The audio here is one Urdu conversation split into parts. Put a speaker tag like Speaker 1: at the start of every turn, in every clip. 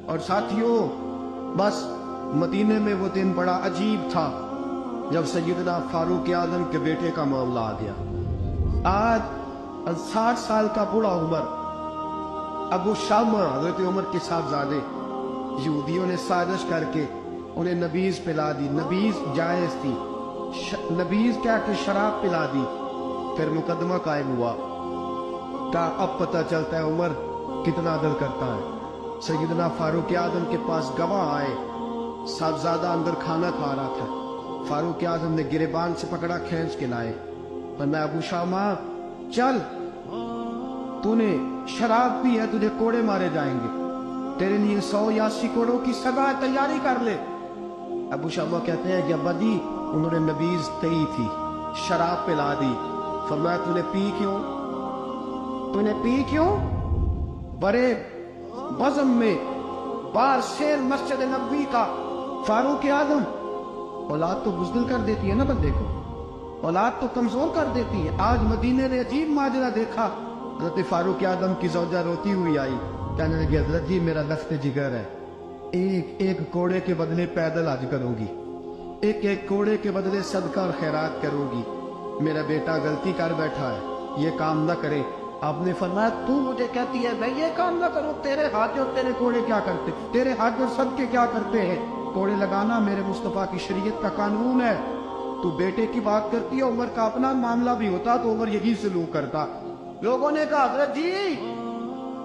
Speaker 1: اور ساتھیوں بس مدینے میں وہ دن بڑا عجیب تھا جب سیدنا فاروق اعظم کے بیٹے کا معاملہ آ گیا۔ آج 60 سال کا بوڑھا عمر ابو شامہ حضرت عمر کے صاحبزادے یہودیوں نے سازش کر کے انہیں نبیذ پلا دی۔ نبیذ جائز تھی، نبیذ کیا کہ شراب پلا دی۔ پھر مقدمہ قائم ہوا کہ اب پتہ چلتا ہے عمر کتنا عدل کرتا ہے۔ سیدنا فاروق اعظم کے پاس گواہ آئے، صاحبزادہ اندر کھانا کھا رہا تھا، فاروق اعظم نے گریبان سے پکڑا، کھینچ کے لائے، فرمایا ابو شامہ چل، تو نے شراب پی ہے، تجھے کوڑے مارے جائیں گے، تیرے لیے 100 یا 80 کوڑوں کی سزا تیاری کر لے۔ ابو شامہ کہتے ہیں کہ ابدی انہوں نے نبیذ کہی تھی، شراب پلا دی۔ فرمایا تو نے پی کیوں؟ تو نے پی کیوں؟ بڑے بزم میں بار شیر مسجد نبوی کا فاروق اعظم، اولاد تو بزدل کر دیتی ہے نا بندے کو، اولاد تو کمزور کر دیتی ہے۔ آج مدینے نے عجیب ماجرا دیکھا، حضرت فاروق اعظم کی زوجہ روتی ہوئی آئی، کہنے لگی حضرت جی میرا لخت جگر ہے، ایک کوڑے کے بدلے پیدل حج کروں گی، ایک کوڑے کے بدلے صدقہ اور خیرات کروں گی، میرا بیٹا غلطی کر بیٹھا ہے، یہ کام نہ کرے۔ آپ نے فرمایا تو مجھے کہتی ہے میں یہ کام نہ کروں، تیرے ہاتھ اور تیرے کوڑے کیا کرتے، تیرے ہاتھ اور صدقے کیا کرتے ہیں؟ کوڑے لگانا میرے مصطفیٰ کی شریعت کا قانون ہے۔ تو بیٹے کی بات کرتی ہے، عمر کا اپنا معاملہ بھی ہوتا تو عمر یہی سلوک کرتا۔ لوگوں نے کہا حضرت جی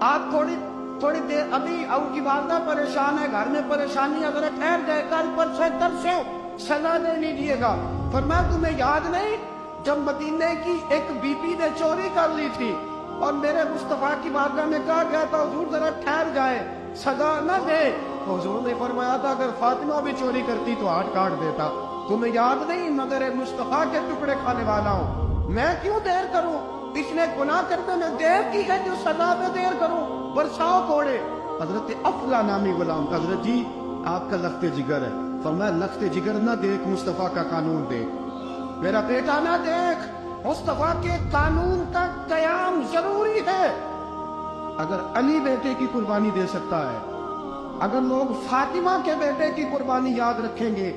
Speaker 1: آپ تھوڑی دیر، ابھی ان کی والدہ پریشان ہے، گھر میں پریشانی، اگر ٹھہر جائے کل پر سے ترسے سزا دے لیجیے گا۔ فرمایا تمہیں یاد نہیں جب مدینے کی ایک بی بی نے چوری کر لی تھی اور میرے مصطفیٰ کی بارگاہ میں کہا گیا تھا حضور ذرا ٹھہر جائے، سزا نہ دے، حضور نے فرمایا تھا اگر فاطمہ بھی چوری کرتی تو ہاتھ کاٹ دیتا۔ تمہیں یاد نہیں میں تیرے مصطفیٰ کے ٹکڑے کھانے والا ہوں، میں کیوں دیر کروں؟ اس نے گناہ کرتے میں دیر کی ہے جو سزا میں دیر کروں، برساؤ کوڑے۔ حضرت افلا نامی غلام، حضرت جی آپ کا لخت جگر ہے۔ فرمایا لخت جگر نہ دیکھ، مصطفیٰ کا قانون دیکھ، میرا بیٹا نہ دیکھ، مصطفیٰ کے قانون کا قیام ضروری ہے۔ اگر علی بیٹے کی قربانی دے سکتا ہے، اگر لوگ فاطمہ کے بیٹے کی قربانی یاد رکھیں گے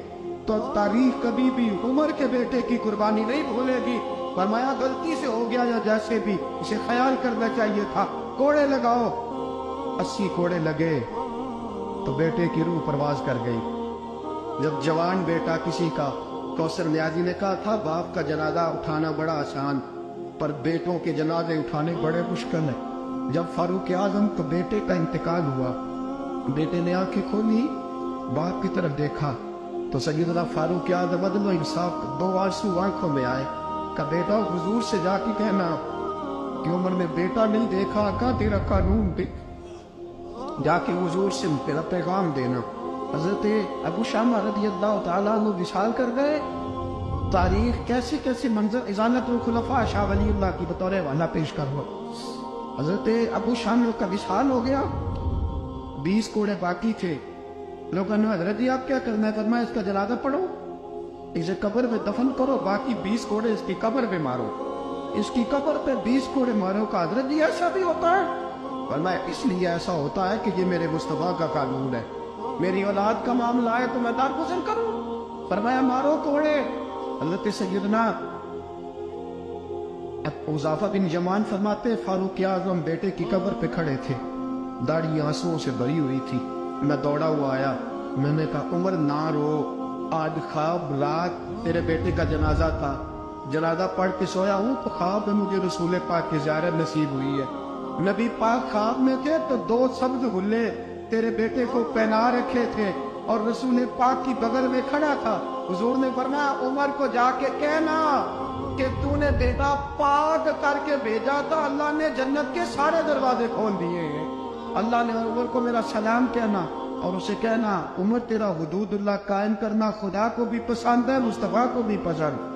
Speaker 1: تو تاریخ کبھی بھی عمر کے بیٹے کی قربانی نہیں بھولے گی۔ فرمایا غلطی سے ہو گیا یا جیسے بھی، اسے خیال کرنا چاہیے تھا، کوڑے لگاؤ۔ 80 کوڑے لگے تو بیٹے کی روح پرواز کر گئی۔ جب جوان بیٹا کسی کا، کوثر نیازی نے کہا تھا باپ کا جنازہ اٹھانا بڑا آسان پر بیٹوں کے جنازے اٹھانے بڑے مشکل ہیں۔ جب فاروق اعظم کو بیٹے کا انتقال ہوا، بیٹے نے آنکھیں کھولی، باپ کی طرف دیکھا تو سیدنا فاروق اعظم عدل و انصاف، 2 آنسو آنکھوں میں آئے، کہ بیٹا حضور سے جا کے کہنا کہ عمر نے بیٹا نہیں دیکھا، کا تیرا قانون دے، جا کے حضور سے میرا پیغام دینا۔ حضرت ابو شامہ رضی اللہ تعالیٰ عنہ وصال کر گئے۔ تاریخ کیسے کیسے منظر ازالت الخلفاء شاہ ولی اللہ کی بطور حوالہ پیش کر ہوا۔ حضرت ابو شامہ کا وصال ہو گیا، 20 کوڑے باقی تھے۔ لوگوں نے حضرت جی آپ کیا کرنا ہے؟ فرمایا اس کا جنازہ پڑھو، اسے قبر میں دفن کرو، باقی 20 کوڑے اس کی قبر پہ مارو، اس کی قبر پہ 20 کوڑے مارو۔ کا حضرت جی ایسا بھی ہوتا ہے؟ فرمایا اس لیے ایسا ہوتا ہے کہ یہ میرے مصطفیٰ کا قانون ہے، میری اولاد کا معاملہ ہے تو میں درگزر کروں۔ فرمایا مارو کوڑے۔ حضرت سیدنا حذیفہ بن یمان فرماتے فاروق اعظم بیٹے کی قبر پہ کھڑے تھے، داڑھی آنسوؤں سے بھری ہوئی تھی، میں دوڑا ہوا آیا، میں نے کہا عمر نہ رو، آج خواب رات تیرے بیٹے کا جنازہ تھا، جنازہ پڑھ کے سویا ہوں تو خواب میں مجھے رسول پاک کی زیارت نصیب ہوئی ہے۔ نبی پاک خواب میں تھے تو 2 سبز غلے تیرے بیٹے کو پہنا رکھے تھے اور رسول پاک کی بغل میں کھڑا تھا۔ حضور نے فرمایا عمر کو جا کے کہنا کہ تو نے بیٹا پاک کر کے بھیجا تھا، اللہ نے جنت کے سارے دروازے کھول دیے ہیں۔ اللہ نے عمر کو میرا سلام کہنا اور اسے کہنا عمر تیرا حدود اللہ قائم کرنا خدا کو بھی پسند ہے، مصطفیٰ کو بھی پسند۔